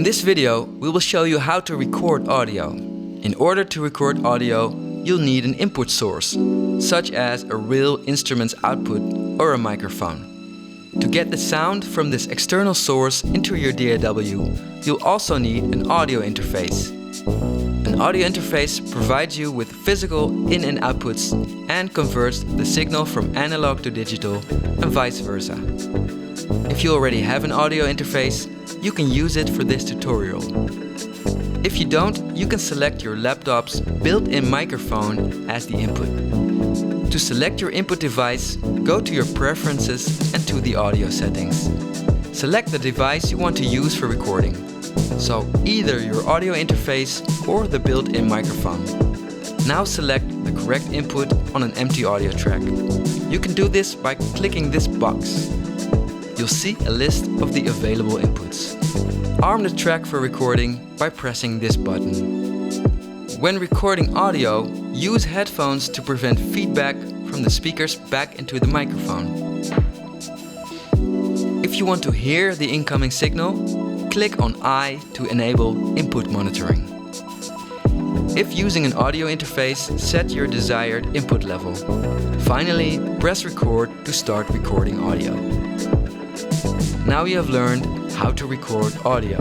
this video, we will show you how to record audio. In order to record audio, you'll need an input source, such as a real instrument's output or a microphone. To get the sound from this external source into your DAW, you'll also need an audio interface. An audio interface provides you with physical in and outputs and converts the signal from analog to digital and vice versa. If you already have an audio interface, you can use it for this tutorial. If you don't, you can select your laptop's built-in microphone as the input. To select your input device, go to your preferences and to the audio settings. Select the device you want to use for recording. So either your audio interface or the built-in microphone. Now select the correct input on an empty audio track. You can do this by clicking this box. You'll see a list of the available inputs. Arm the track for recording by pressing this button. When recording audio, use headphones to prevent feedback from the speakers back into the microphone. If you want to hear the incoming signal, click on I to enable input monitoring. If using an audio interface, set your desired input level. Finally, press record to start recording audio. Now you have learned how to record audio.